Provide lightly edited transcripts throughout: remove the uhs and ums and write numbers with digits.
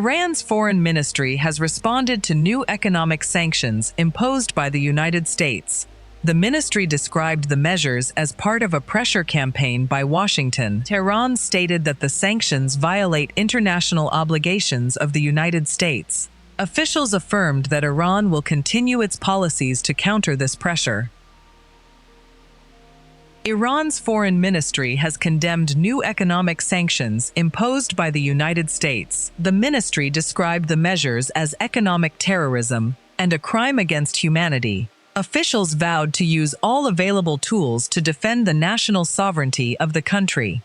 Iran's foreign ministry has responded to new economic sanctions imposed by the United States. The ministry described the measures as part of a pressure campaign by Washington. Tehran stated that the sanctions violate international obligations of the United States. Officials affirmed that Iran will continue its policies to counter this pressure. Iran's foreign ministry has condemned new economic sanctions imposed by the United States. The ministry described the measures as economic terrorism and a crime against humanity. Officials vowed to use all available tools to defend the national sovereignty of the country.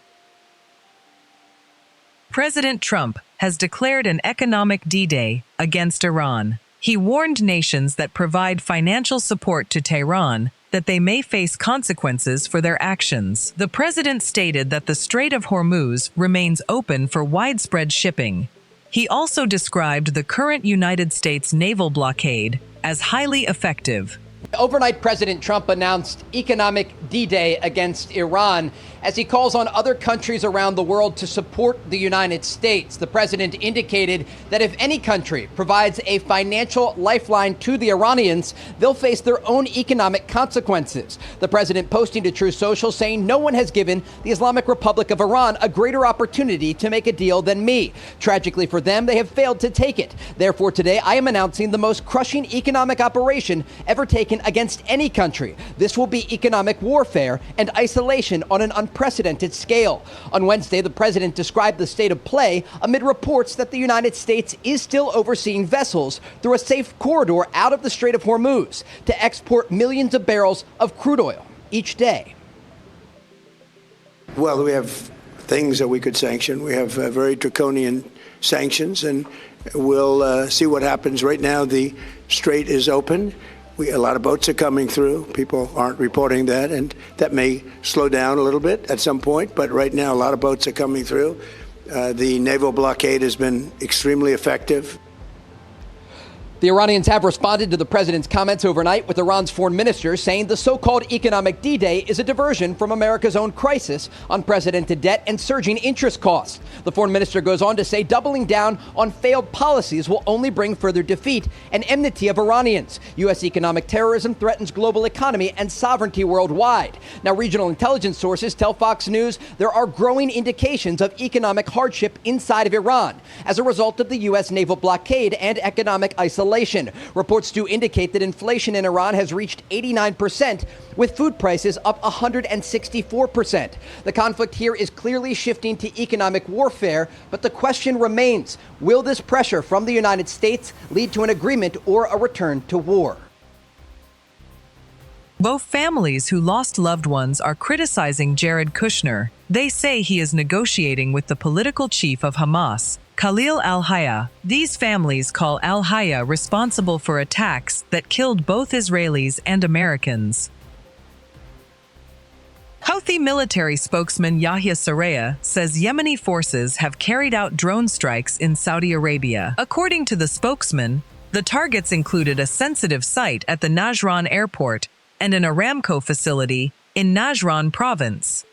President Trump has declared an economic D-Day against Iran. He warned nations that provide financial support to Tehran that they may face consequences for their actions. The president stated that the Strait of Hormuz remains open for widespread shipping. He also described the current United States naval blockade as highly effective. Overnight, President Trump announced economic D-Day against Iran as he calls on other countries around the world to support the United States. The president indicated that if any country provides a financial lifeline to the Iranians, they'll face their own economic consequences. The president posting to Truth Social saying, "No one has given the Islamic Republic of Iran a greater opportunity to make a deal than me. Tragically for them, they have failed to take it. Therefore, today I am announcing the most crushing economic operation ever taken against any country. This will be economic warfare and isolation on an unprecedented scale." On Wednesday, the president described the state of play amid reports that the United States is still overseeing vessels through a safe corridor out of the Strait of Hormuz to export millions of barrels of crude oil each day. Well, we have things that we could sanction. We have very draconian sanctions, and we'll see what happens. Right now, the strait is open. A lot of boats are coming through. People aren't reporting that, and that may slow down a little bit at some point. But right now, a lot of boats are coming through. The naval blockade has been extremely effective. The Iranians have responded to the president's comments overnight, with Iran's foreign minister saying the so-called economic D-Day is a diversion from America's own crisis, unprecedented debt, and surging interest costs. The foreign minister goes on to say doubling down on failed policies will only bring further defeat and enmity of Iranians. U.S. economic terrorism threatens global economy and sovereignty worldwide. Now, regional intelligence sources tell Fox News there are growing indications of economic hardship inside of Iran as a result of the U.S. naval blockade and economic isolation. Reports do indicate that inflation in Iran has reached 89%, with food prices up 164%. The conflict here is clearly shifting to economic warfare, but the question remains, will this pressure from the United States lead to an agreement or a return to war? Both families who lost loved ones are criticizing Jared Kushner. They say he is negotiating with the political chief of Hamas, Khalil al-Hayya. These families call al-Hayya responsible for attacks that killed both Israelis and Americans. Houthi military spokesman Yahya Saraya says Yemeni forces have carried out drone strikes in Saudi Arabia. According to the spokesman, the targets included a sensitive site at the Najran airport and an ARAMCO facility in Najran province.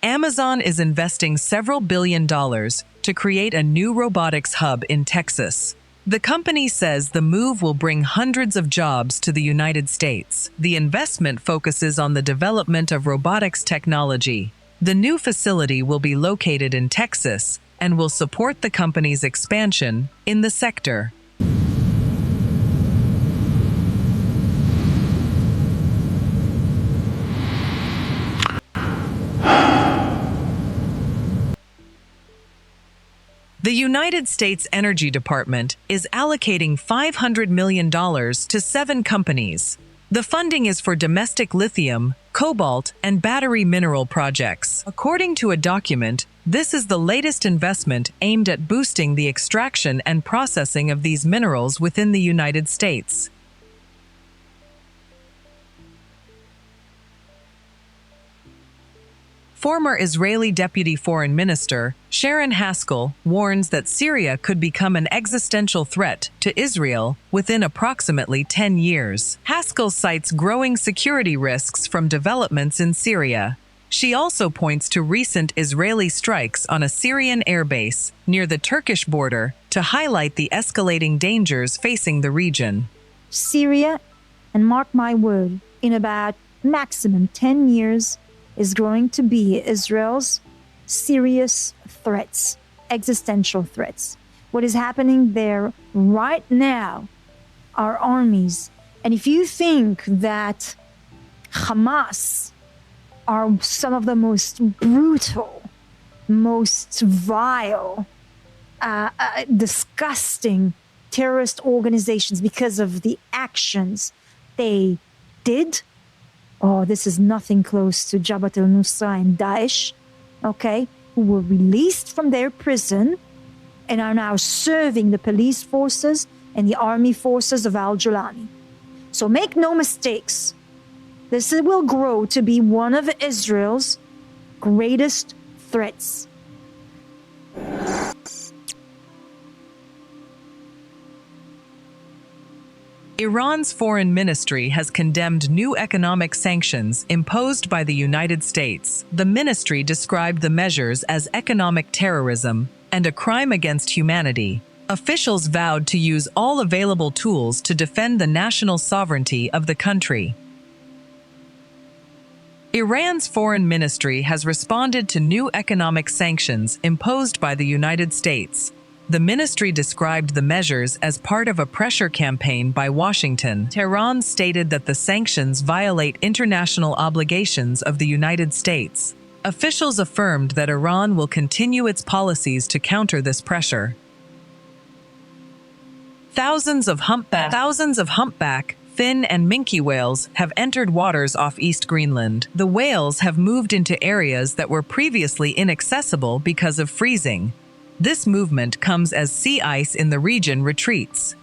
Amazon is investing several $1 billion to create a new robotics hub in Texas. The company says the move will bring hundreds of jobs to the United States. The investment focuses on the development of robotics technology. The new facility will be located in Texas and will support the company's expansion in the sector. The United States Energy Department is allocating $500 million to 7 companies. The funding is for domestic lithium, cobalt, and battery mineral projects. According to a document, this is the latest investment aimed at boosting the extraction and processing of these minerals within the United States. Former Israeli Deputy Foreign Minister Sharon Haskell warns that Syria could become an existential threat to Israel within approximately 10 years. Haskell cites growing security risks from developments in Syria. She also points to recent Israeli strikes on a Syrian airbase near the Turkish border to highlight the escalating dangers facing the region. Syria, and mark my word, in about maximum 10 years, is going to be Israel's serious threats, existential threats. What is happening there right now are armies. And if you think that Hamas are some of the most brutal, most vile, disgusting terrorist organizations because of the actions they did, oh, this is nothing close to Jabhat al-Nusra and Daesh, okay, who were released from their prison and are now serving the police forces and the army forces of al-Julani. So make no mistakes. This will grow to be one of Israel's greatest threats. Iran's foreign ministry has condemned new economic sanctions imposed by the United States. The ministry described the measures as economic terrorism and a crime against humanity. Officials vowed to use all available tools to defend the national sovereignty of the country. Iran's foreign ministry has responded to new economic sanctions imposed by the United States. The ministry described the measures as part of a pressure campaign by Washington. Tehran stated that the sanctions violate international obligations of the United States. Officials affirmed that Iran will continue its policies to counter this pressure. Thousands of humpback, fin and minke whales have entered waters off East Greenland. The whales have moved into areas that were previously inaccessible because of freezing. This movement comes as sea ice in the region retreats.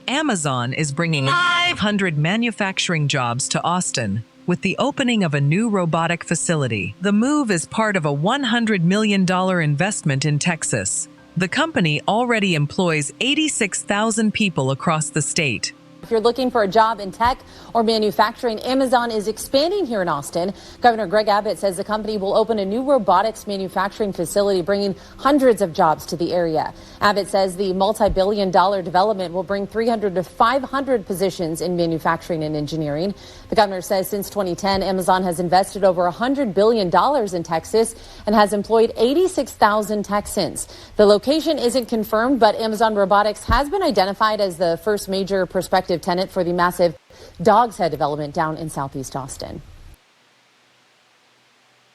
Amazon is bringing 500 manufacturing jobs to Austin with the opening of a new robotic facility. The move is part of a $100 million investment in Texas. The company already employs 86,000 people across the state. If you're looking for a job in tech or manufacturing, Amazon is expanding here in Austin. Governor Greg Abbott says the company will open a new robotics manufacturing facility, bringing hundreds of jobs to the area. Abbott says the multi-billion-dollar development will bring 300 to 500 positions in manufacturing and engineering. The governor says since 2010, Amazon has invested over $100 billion in Texas and has employed 86,000 Texans. The location isn't confirmed, but Amazon Robotics has been identified as the first major prospective tenant for the massive Dog's Head development down in southeast Austin.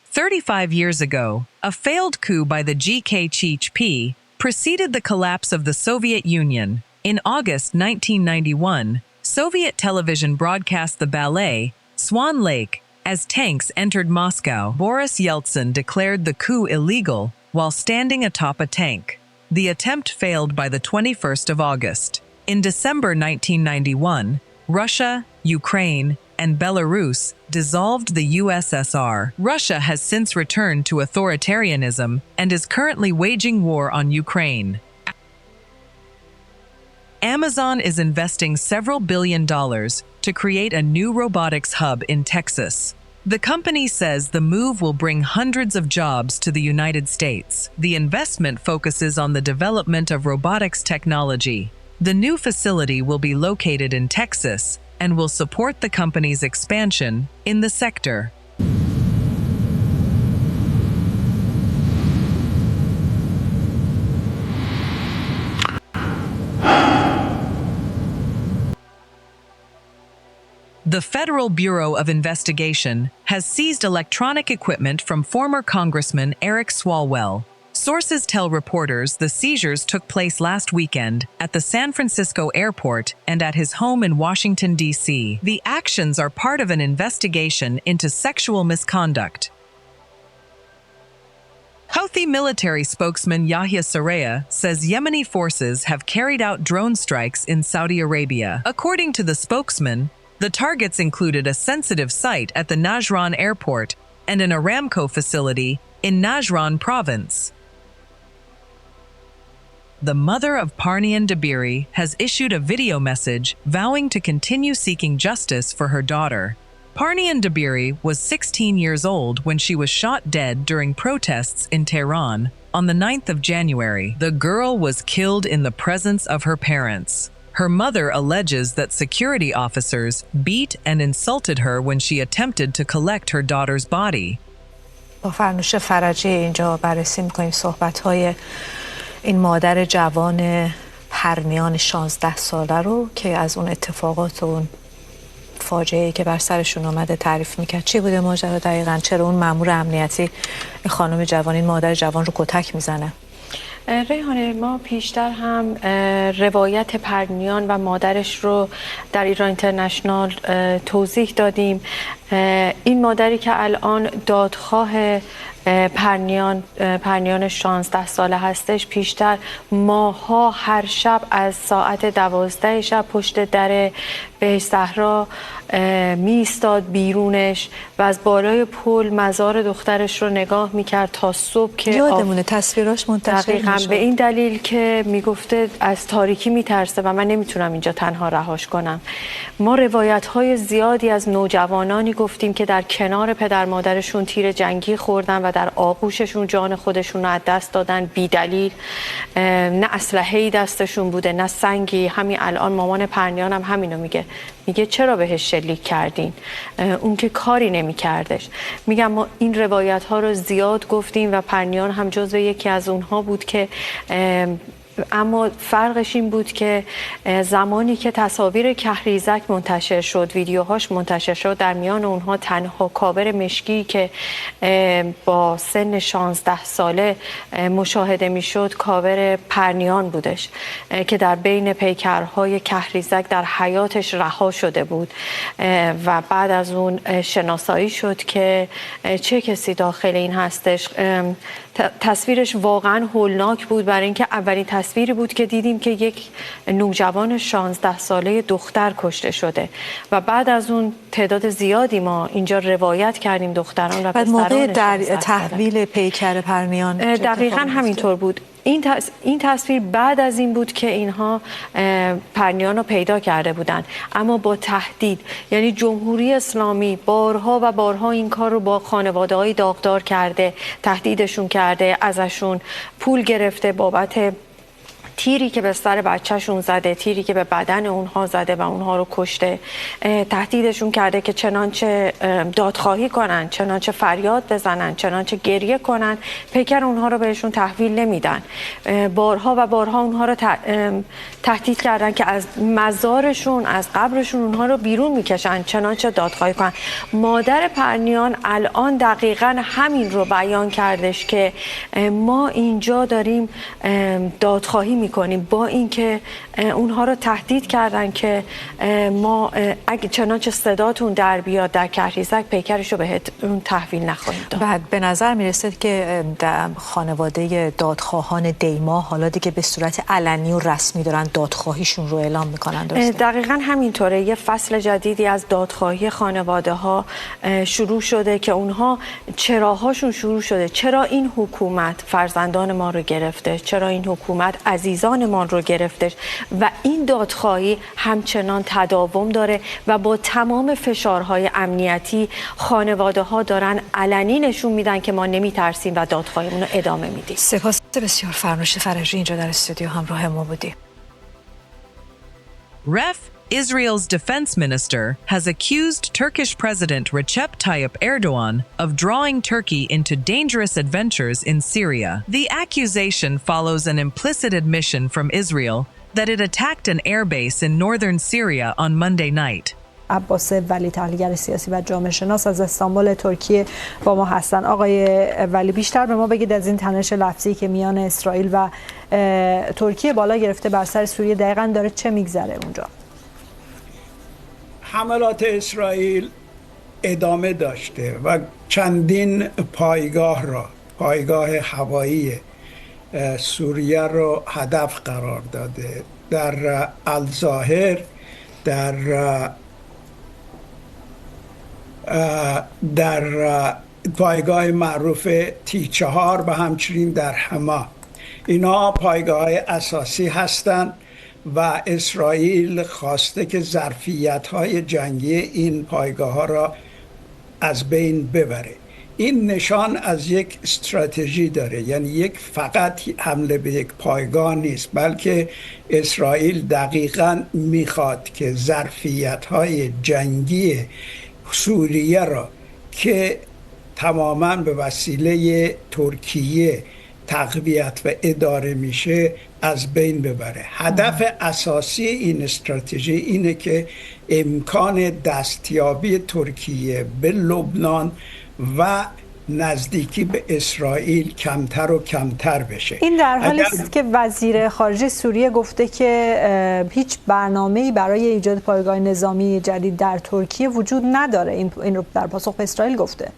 35 years ago, a failed coup by the GKCHP preceded the collapse of the Soviet Union. In August 1991, Soviet television broadcast the ballet, Swan Lake, as tanks entered Moscow. Boris Yeltsin declared the coup illegal while standing atop a tank. The attempt failed by the 21st of August. In December 1991, Russia, Ukraine, and Belarus dissolved the USSR. Russia has since returned to authoritarianism and is currently waging war on Ukraine. Amazon is investing several $billions to create a new robotics hub in Texas. The company says the move will bring hundreds of jobs to the United States. The investment focuses on the development of robotics technology. The new facility will be located in Texas and will support the company's expansion in the sector. The Federal Bureau of Investigation has seized electronic equipment from former Congressman Eric Swalwell. Sources tell reporters the seizures took place last weekend at the San Francisco airport and at his home in Washington, D.C. The actions are part of an investigation into sexual misconduct. Houthi military spokesman Yahya Saraya says Yemeni forces have carried out drone strikes in Saudi Arabia. According to the spokesman, the targets included a sensitive site at the Najran airport and an Aramco facility in Najran province. The mother of Parnian Dabiri has issued a video message vowing to continue seeking justice for her daughter. Parnian Dabiri was 16 years old when she was shot dead during protests in Tehran on the 9th of January. The girl was killed in the presence of her parents. Her mother alleges that security officers beat and insulted her when she attempted to collect her daughter's body. با فرنوش فرجی اینجا بررسی می‌کنیم صحبت‌های این مادر جوان پرنیان 16 ساله رو که از اون اتفاقات و اون فاجعه‌ای که بر سرشون آمده تعریف می‌کرد. چی بوده ماجرا دقیقاً؟ چرا اون مأمور امنیتی این خانم جوان، این مادر جوان رو کتک میزنه؟ ریحانه، ما پیشتر هم روایت پرنیان و مادرش رو در ایران اینترنشنال توضیح دادیم. این مادری که الان دادخواه پرنیان 16 ساله هستش، پیشتر ماها هر شب از ساعت 12 شب پشت در بهشت صحرا می ایستاد بیرونش و از بالای پل مزار دخترش رو نگاه میکرد تا صبح که یادمونه تصویراش منتشر دقیقاً میشد. به این دلیل که میگفته از تاریکی میترسه و من نمیتونم اینجا تنها رهاش کنم. ما روایت های زیادی از نوجوانانی گفتیم که در کنار پدر مادرشون تیر جنگی خوردن و در آغوششون جان خودشون رو از دست دادن بی دلیل. نه اسلحه‌ای دستشون بوده نه سنگی. همین الان مامان پرنیان هم همینو میگه چرا بهش شلیک کردین؟ اون که کاری نمی کردش. میگم ما این روایت ها رو زیاد گفتیم و پرنیان هم جزو یکی از اونها بود که اما فرقش این بود که زمانی که تصاویر کهریزک منتشر شد، ویدیوهاش منتشر شد، در میان اونها تنها کاور مشکی که با سن 16 ساله مشاهده میشد کاور پرنیان بودش که در بین پیکرهای کهریزک در حیاتش رها شده بود و بعد از اون شناسایی شد که چه کسی داخل این هستش. تصویرش واقعا هولناک بود، برای اینکه اولین تصویری بود که دیدیم که یک نوجوان 16 ساله دختر کشته شده و بعد از اون تعداد زیادی ما اینجا روایت کردیم دختران و پسران. موقع در تحویل پیکر پرنیان دقیقاً همینطور بود. این تصویر بعد از این بود که اینها پرنیان رو پیدا کرده بودند، اما با تهدید. یعنی جمهوری اسلامی بارها و بارها این کار رو با خانواده‌های داغدار کرده، تهدیدشون کرده، ازشون پول گرفته بابت تیری که به سر بچهشون زده، تیری که به بدن اونها زده و اونها رو کشته. تهدیدشون کرده که چنانچه دادخواهی کنن، چنانچه فریاد بزنن، چنانچه گریه کنن، پیکر اونها رو بهشون تحویل نمیدن. بارها و بارها اونها رو تهدید کردن که از مزارشون، از قبرشون اونها رو بیرون میکشن، چنانچه دادخواهی کنن. مادر پرنیان الان دقیقاً همین رو بیان کردش که ما اینجا داریم دادخواهی میکنیم، با اینکه اونها رو تهدید کردن که ما اگه چنانچه صداتون در بیاد در کهریزک پیکرش رو بهتون تحویل نخواهیم داد. بعد به نظر میرسه که خانواده دادخواهان دیما حالا دیگه به صورت علنی و رسمی دارن دادخواهیشون رو اعلام میکنن، درسته؟ دقیقاً همینطوره. یه فصل جدیدی از دادخواهی خانواده ها شروع شده که اونها چراهاشون شروع شده. چرا این حکومت فرزندان ما رو گرفته؟ چرا این حکومت عزیز عزیزانمان رو گرفتش و این دادخواهی همچنان تداوم داره و با تمام فشارهای امنیتی خانواده ها دارن علنی نشون میدن که ما نمیترسیم و دادخواهیمون رو ادامه میدیم. سپاس بسیار فرنوش فرجی اینجا در استودیو همراه ما بودی. Ref, Israel's defense minister, has accused Turkish President Recep Tayyip Erdogan of drawing Turkey into dangerous adventures in Syria. The accusation follows an implicit admission from Israel that it attacked an airbase in northern Syria on Monday night. عباس ولی تحلیلگر سیاسی و جامعه شناس از استانبول ترکیه با ما هستن. آقای ولی بیشتر به ما بگید از این تنش لفظی که میان اسرائیل و ترکیه بالا گرفته بر سر سوریه دقیقاً داره چه میگذره اونجا؟ حملات اسرائیل ادامه داشته و چندین پایگاه هوایی سوریه رو هدف قرار داده. در الظاهر در پایگاه معروف T4 و همچنین در حما، اینا پایگاه اساسی هستند و اسرائیل خواسته که ظرفیت‌های جنگی این پایگاه را از بین ببره. این نشان از یک استراتژی داره، یعنی یک فقط حمله به یک پایگاه نیست، بلکه اسرائیل دقیقاً میخواد که ظرفیت‌های جنگی سوریه را که تماماً به وسیله ترکیه تقویت و اداره میشه از بین ببره. هدف اساسی این استراتژی اینه که امکان دستیابی ترکیه به لبنان و نزدیکی به اسرائیل کمتر و کمتر بشه. این در حالی است که وزیر خارجه سوریه گفته که هیچ برنامه‌ای برای ایجاد پایگاه نظامی جدید در ترکیه وجود نداره. این رو در پاسخ به اسرائیل گفته.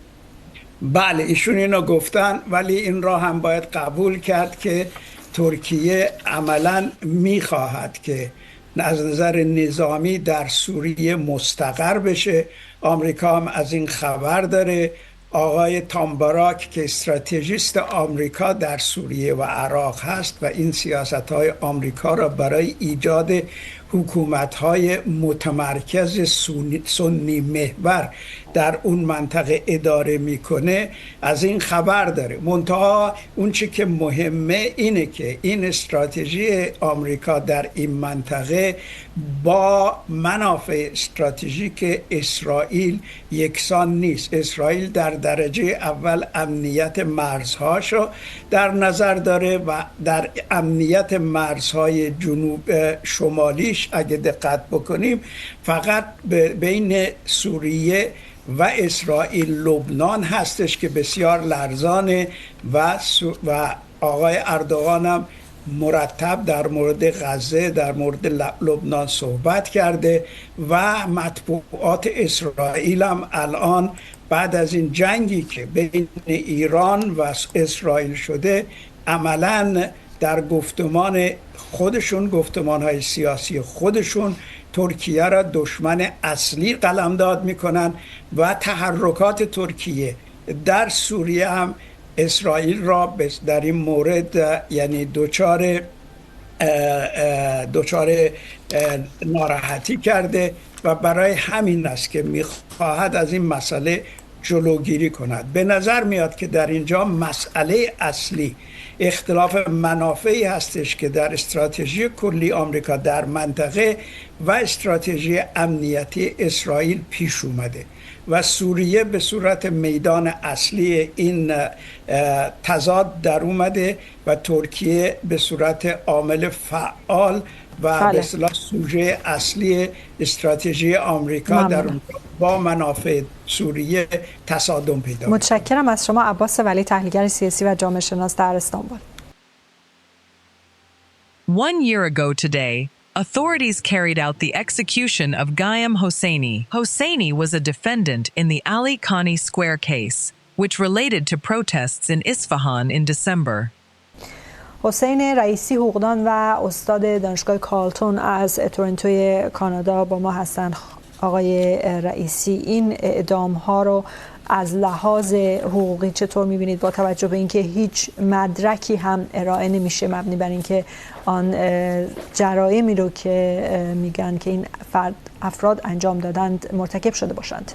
بله، ایشون اینو گفتن، ولی این را هم باید قبول کرد که ترکیه عملاً میخواهد که از نظر نظامی در سوریه مستقر بشه. آمریکا هم از این خبر داره. آقای تامباراک که استراتژیست آمریکا در سوریه و عراق هست و این سیاست‌های آمریکا را برای ایجاد حکومت‌های متمرکز سنی محور در اون منطقه اداره میکنه، از این خبر داره. منتها اون چی که مهمه اینه که این استراتژی آمریکا در این منطقه با منافع استراتژیک اسرائیل یکسان نیست. اسرائیل در درجه اول امنیت مرزهاشو در نظر داره و در امنیت مرزهای جنوب شمالیش اگه دقت بکنیم فقط بین سوریه و اسرائیل لبنان هستش که بسیار لرزانه و آقای اردوغان هم مرتب در مورد غزه، در مورد لبنان صحبت کرده و مطبوعات اسرائیل هم الان بعد از این جنگی که بین ایران و اسرائیل شده عملاً در گفتمان خودشون، گفتمان‌های سیاسی خودشون، ترکیه را دشمن اصلی قلمداد میکنن و تحرکات ترکیه در سوریه هم اسرائیل را در این مورد یعنی دچار ناراحتی کرده و برای همین است که میخواهد از این مسئله جلوگیری کند. به نظر میاد که در اینجا مسئله اصلی اختلاف منافعی هستش که در استراتژی کلی آمریکا در منطقه و استراتژی امنیتی اسرائیل پیش اومده و سوریه به صورت میدان اصلی این تضاد در اومده و ترکیه به صورت عامل فعال و به اصطلاح سوژه اصلی استراتژی آمریکا در با منافع سوریه تصادم پیدا. متشکرم از شما عباس ولی تحلیلگر سیاسی و جامعه شناس در استانبول. 1 year ago today, authorities carried out the execution of GHAEM HOSSEINI. HOSSEINI was a defendant in the Ali Khani Square case, which related to protests in Isfahan in December. حسین رئیسی حقوقدان و استاد دانشگاه کارلتون از تورنتوی کانادا با ما هستند. آقای رئیسی، این اعدام ها رو از لحاظ حقوقی چطور می‌بینید با توجه به اینکه هیچ مدرکی هم ارائه نمیشه مبنی بر اینکه آن جرایمی رو که میگن که این افراد انجام دادند مرتکب شده باشند؟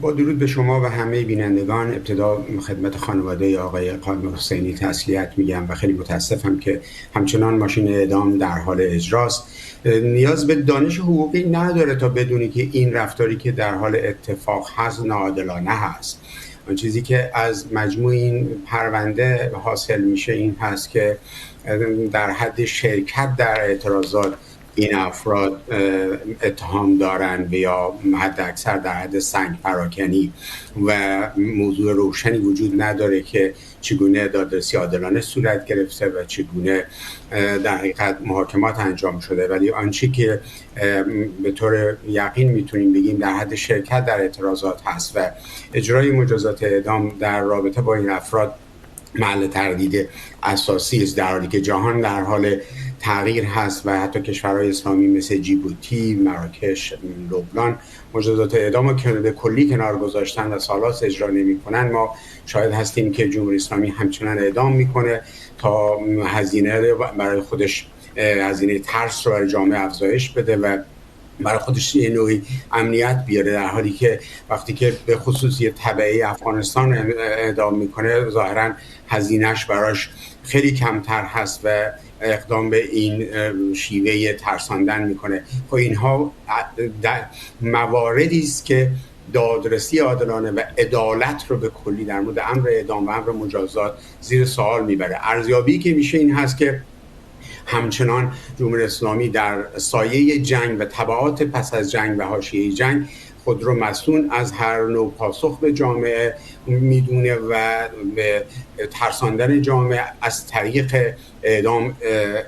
با درود به شما و همه بینندگان، ابتدا خدمت خانواده آقای قائم حسینی تسلیت میگم و خیلی متاسفم که همچنان ماشین اعدام در حال اجراست. نیاز به دانش حقوقی نداره تا بدونی که این رفتاری که در حال اتفاق هست ناعادلانه هست. آن چیزی که از مجموع این پرونده حاصل میشه این هست که در حد شرکت در اعتراضات این افراد اتهام دارن و یا حد اکثر در حد سنگ پراکنی و موضوع روشنی وجود نداره که چگونه دادرسی عادلانه صورت گرفته و چگونه در حقیقت محاکمات انجام شده. ولی آنچه که به طور یقین میتونیم بگیم در حد شرکت در اعتراضات هست و اجرای مجازات اعدام در رابطه با این افراد محل تردید اساسی است، در حالی که جهان در حال تغییر هست و حتی کشورهای اسلامی مثل جیبوتی، مراکش، لبنان مجازات اعدام رو به کلی کنار گذاشتن و سال‌هاست اجرا نمی‌کنن. ما شاهد هستیم که جمهوری اسلامی همچنان اعدام میکنه تا هزینه برای خودش، هزینه ترس رو برای جامعه افزایش بده و برای خودش یه نوعی امنیت بیاره، در حالی که وقتی که به خصوص یه تبعی افغانستان اعدام میکنه ظاهراً هزینهش براش خیلی کمتر هست و اقدام به این شیوه ترساندن میکنه. خب اینها مواردی است که دادرسی عادلانه و عدالت رو به کلی در مورد امر اعدام و امر مجازات زیر سوال میبره. ارزیابی که میشه این هست که همچنان جمهوری اسلامی در سایه جنگ و تبعات پس از جنگ و حاشیه جنگ خود رو مسئول از هر نوع پاسخ به جامعه میدونه و به ترساندن جامعه از طریق اعدام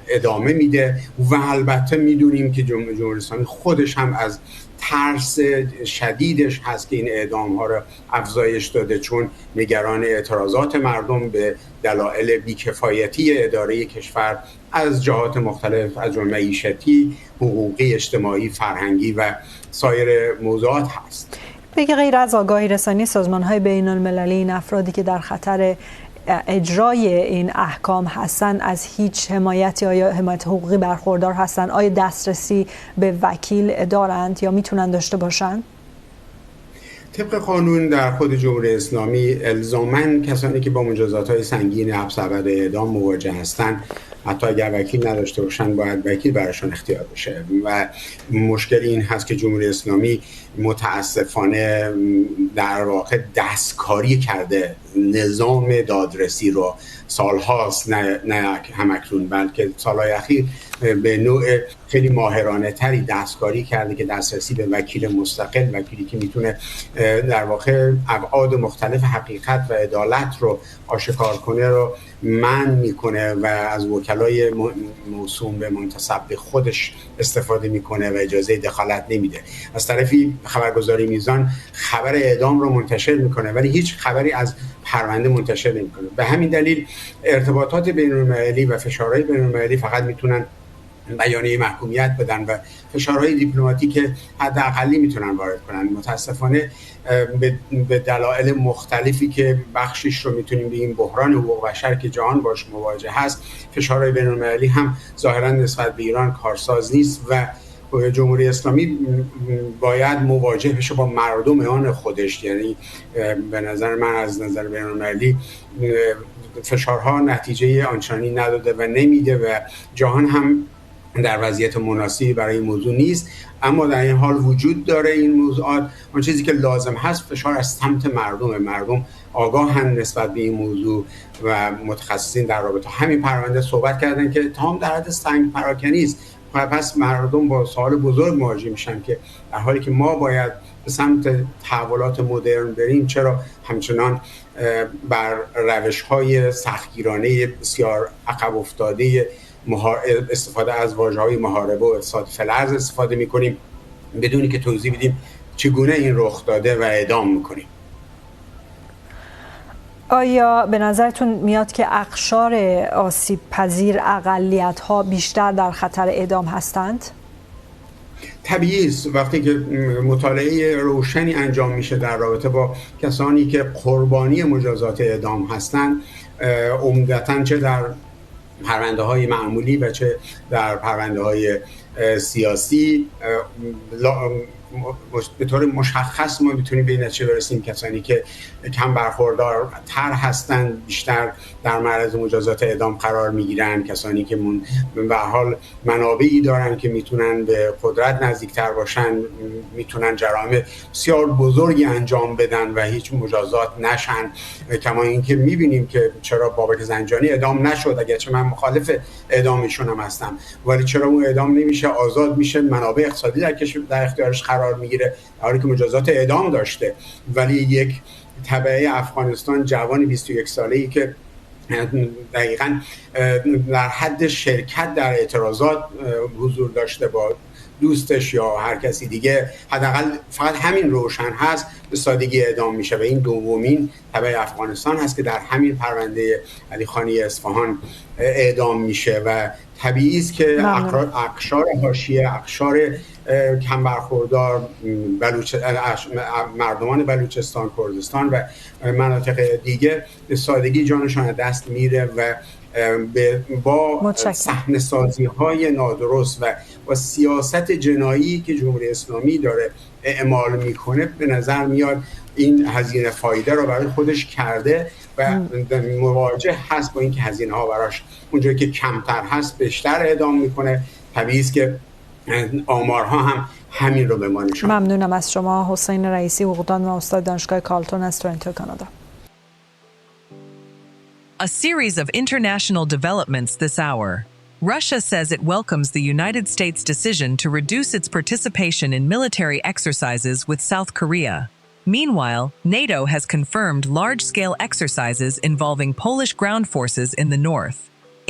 ادامه میده و البته میدونیم که جمهوری اسلامی خودش هم از ترس شدیدش هست که این اعدام ها رو افزایش داده، چون نگران اعتراضات مردم به دلایل بیکفایتی اداره کشور از جهات مختلف از جمله معیشتی، حقوقی، اجتماعی، فرهنگی و سایر موضوعات هست. بگه غیر از آگاهی رسانی سازمان‌های بین‌المللی، این افرادی که در خطر اجرای این احکام هستن از هیچ حمایتی یا حمایت حقوقی برخوردار هستن؟ آیا دسترسی به وکیل دارند یا میتونن داشته باشن؟ طبق قانون در خود جمهوری اسلامی الزاماً کسانی که با مجازات‌های سنگین حبس ابد اعدام مواجه هستند حتی اگر وکیل نداشته باشن باید وکیل براشون اختیار بشه و مشکل این هست که جمهوری اسلامی متاسفانه در واقع دستکاری کرده نظام دادرسی رو سالهاست، نه همکنون بلکه سالهای اخیر به نوع خیلی ماهرانه تری دستکاری کرده که دسترسی به وکیل مستقل، وکیلی که میتونه در واقع ابعاد مختلف حقیقت و عدالت رو آشکار کنه رو منع میکنه و از وکلای موسوم به منتسب به خودش استفاده میکنه و اجازه دخالت نمیده. از طرفی خبرگزاری میزان خبر اعدام رو منتشر میکنه ولی هیچ خبری از پرونده منتشر نمیکنه. به همین دلیل ارتباطات بین‌المللی و فشارهای بین‌المللی فقط میتونن بیانیه محکومیت بدن و فشارهای دیپلماتیک حداقلی میتونن وارد کنن. متاسفانه به دلایل مختلفی که بخشش رو میتونیم بگیم بحران حقوق بشر که جهان باش مواجه هست، فشارهای بین‌المللی هم ظاهرا نسبت به ایران کارساز نیست و جمهوری اسلامی باید مواجه بشه با مردم آن خودش. یعنی به نظر من از نظر بین‌المللی فشارها نتیجه آنچنانی نداده و نمیده و جهان هم در وضعیت مناسبی برای این موضوع نیست. اما در این حال وجود داره این موضوعات. آن چیزی که لازم هست فشار از سمت مردم آگاهن نسبت به این موضوع و متخصصین در رابطه همین پرونده صحبت کردن که اتهام در حد سنگ پراکنی است. پس مردم با سوال بزرگ مواجه میشن که در حالی که ما باید به سمت تحولات مدرن بریم چرا همچنان بر روش‌های سختگیرانه بسیار عقب افتاده استفاده از واژه‌های محاربه و اقتصاد فلز استفاده می‌کنیم بدونی که توضیح بدیم چگونه این رخ داده و اعدام می‌کنیم. آیا به نظرتون میاد که اقشار آسیب پذیر اقلیت‌ها بیشتر در خطر اعدام هستند؟ طبیعی است وقتی که مطالعه روشنی انجام میشه در رابطه با کسانی که قربانی مجازات اعدام هستند، عمدتاً چه در پرونده‌های معمولی و چه در پرونده‌های سیاسی، به طور مشخص ما میتونیم به این نتیجه برسیم کسانی که کم برخوردارتر هستند بیشتر در معرض مجازات اعدام قرار میگیرن، کسانی که به هر حال منابعی دارن که میتونن به قدرت نزدیکتر باشن، میتونن جرایم بسیار بزرگی انجام بدن و هیچ مجازات نشن. کما اینکه میبینیم که چرا بابک زنجانی اعدام نشد، اگرچه من مخالف اعدامشون هم هستم، ولی چرا اون اعدام نمیشه، آزاد میشه، منابع اقتصادی در اختیارش قرار میگیره در حالی که مجازات اعدام داشته. ولی یک تبعه افغانستان جوان 21 ساله‌ای که دقیقاً در حد شرکت در اعتراضات حضور داشته با دوستش یا هر کسی دیگه، حداقل فقط همین روشن هست، به سادگی اعدام میشه و این دومین تبعه افغانستان هست که در همین پرونده علی خانی اصفهان اعدام میشه. و طبیعی است که اقشار حاشیه، اقشار کم برخوردار، مردمان بلوچستان، کردستان و مناطق دیگه به سادگی جانشان از دست میره و با صحنه سازی های نادرست و با سیاست جنایی که جمهوری اسلامی داره اعمال میکنه به نظر میاد این هزینه فایده رو برای خودش کرده و مواجه هست با اینکه هزینه ها براش اونجایی که کمتر هست بیشتر اعدام میکنه. طبیعی است که آمارها هم همین رو به ما نشون. ممنونم از شما حسین رئیسی، حقوقدان و استاد دانشگاه کالتون از تورنتو، کانادا. A series of international developments this hour. Russia says it welcomes the United States' decision to reduce its participation in military exercises with South Korea. Meanwhile, NATO has confirmed large-scale exercises involving Polish ground forces in the north.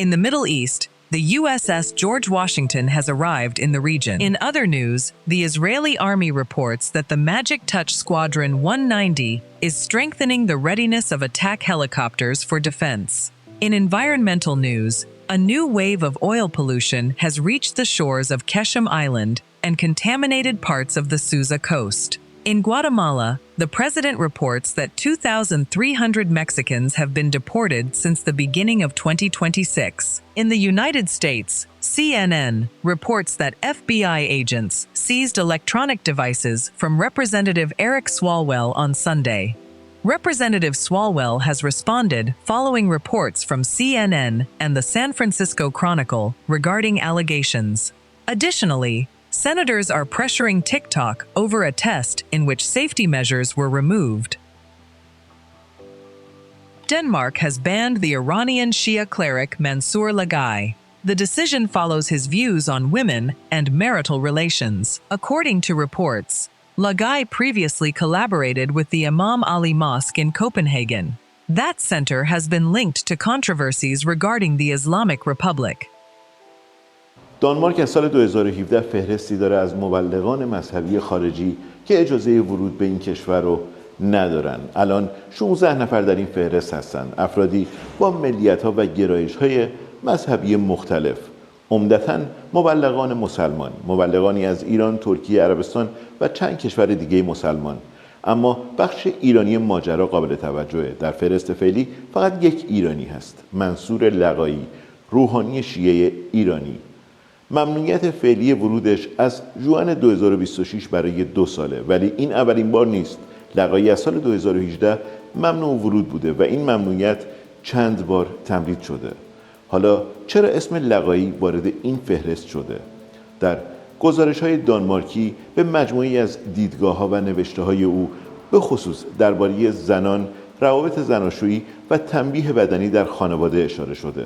In the Middle East, the USS George Washington has arrived in the region. In other news, the Israeli army reports that the Magic Touch Squadron 190 is strengthening the readiness of attack helicopters for defense. In environmental news, a new wave of oil pollution has reached the shores of Keshem Island and contaminated parts of the Susa coast. In Guatemala, the president reports that 2,300 Mexicans have been deported since the beginning of 2026. In the United States, CNN reports that FBI agents seized electronic devices from Representative Eric Swalwell on Sunday. Representative Swalwell has responded following reports from CNN and the San Francisco Chronicle regarding allegations. Additionally, senators are pressuring TikTok over a test in which safety measures were removed. Denmark has banned the Iranian Shia cleric Mansour Lagai. The decision follows his views on women and marital relations. According to reports, Lagai previously collaborated with the Imam Ali Mosque in Copenhagen. That center has been linked to controversies regarding the Islamic Republic. دانمارک از سال 2017 فهرستی داره از مبلغان مذهبی خارجی که اجازه ورود به این کشور رو ندارن. الان 16 نفر در این فهرست هستن، افرادی با ملیت‌ها و گرایش‌های مذهبی مختلف، عمدتاً مبلغان مسلمان، مبلغانی از ایران، ترکیه، عربستان و چند کشور دیگه مسلمان. اما بخش ایرانی ماجرا قابل توجهه. در فهرست فعلی فقط یک ایرانی هست، منصور لقایی، روحانی شیعه ایرانی. ممنوعیت فعلی ورودش از ژوئن 2026 برای 2 ساله، ولی این اولین بار نیست. لقایی از سال 2018 ممنوع ورود بوده و این ممنوعیت چند بار تمدید شده. حالا چرا اسم لقایی وارد این فهرست شده؟ در گزارش‌های دانمارکی به مجموعی از دیدگاه‌ها و نوشته‌های او به خصوص درباره زنان، روابط زناشویی و تنبیه بدنی در خانواده اشاره شده.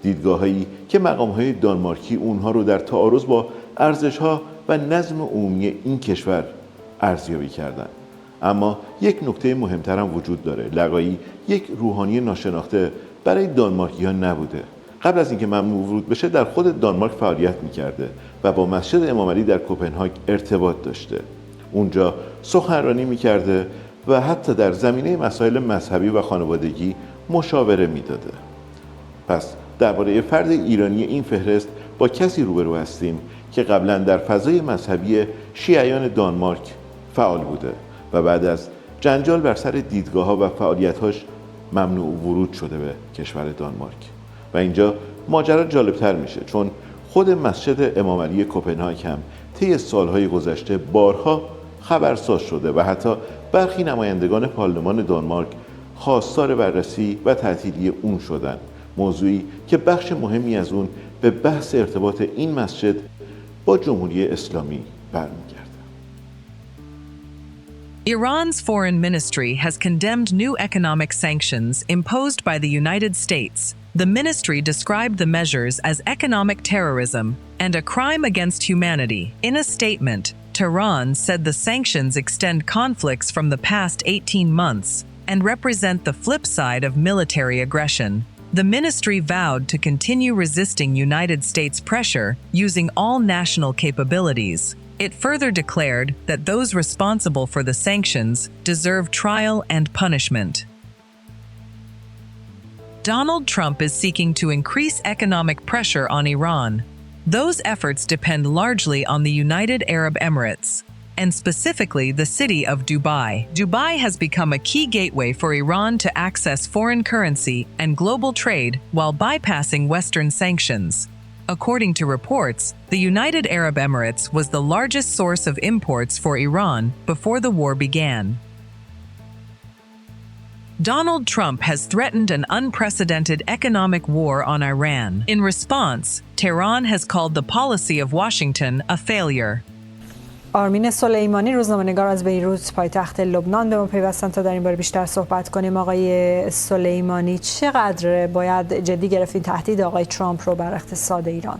دیدگاه‌هایی که مقام‌های دانمارکی اونها رو در تعارض با ارزش‌ها و نظم عمومی این کشور ارزیابی کردند. اما یک نکته مهمتر هم وجود داره. لقایی یک روحانی ناشناخته برای دانمارکی‌ها نبوده. قبل از اینکه ممنوع ورود بشه در خود دانمارک فعالیت می‌کرده و با مسجد امام علی در کپنهاگ ارتباط داشته. اونجا سخنرانی می‌کرده و حتی در زمینه مسائل مذهبی و خانوادگی مشاوره می‌داده. پس درباره فرد ایرانی این فهرست با کسی روبرو هستیم که قبلا در فضای مذهبی شیعیان دانمارک فعال بوده و بعد از جنجال بر سر دیدگاه‌ها و فعالیت‌هاش ممنوع ورود شده به کشور دانمارک. و اینجا ماجرا جالبتر میشه، چون خود مسجد امام علی کپنهاگ هم طی سالهای گذشته بارها خبرساز شده و حتی برخی نمایندگان پارلمان دانمارک خواستار بررسی و تعطیلی اون شدن، موضوعی که بخش مهمی از اون به بحث ارتباط این مسجد با جمهوری اسلامی برمیگرده. Iran's foreign ministry has condemned new economic sanctions imposed by the United States. The ministry described the measures as economic terrorism and a crime against humanity. In a statement, Tehran said the sanctions extend conflicts from the past 18 months and represent the flip side of military aggression. The ministry vowed to continue resisting United States pressure using all national capabilities. It further declared that those responsible for the sanctions deserve trial and punishment. Donald Trump is seeking to increase economic pressure on Iran. Those efforts depend largely on the United Arab Emirates, and specifically the city of Dubai. Dubai has become a key gateway for Iran to access foreign currency and global trade while bypassing Western sanctions. According to reports, the United Arab Emirates was the largest source of imports for Iran before the war began. Donald Trump has threatened an unprecedented economic war on Iran. In response, Tehran has called the policy of Washington a failure. آرمین سلیمانی روزنامه‌نگار از بیروت پایتخت لبنان به ما پیوستن تا در این باره بیشتر صحبت کنیم. آقای سلیمانی، چقدر باید جدی گرفتین تهدید آقای ترامپ رو بر اقتصاد ایران؟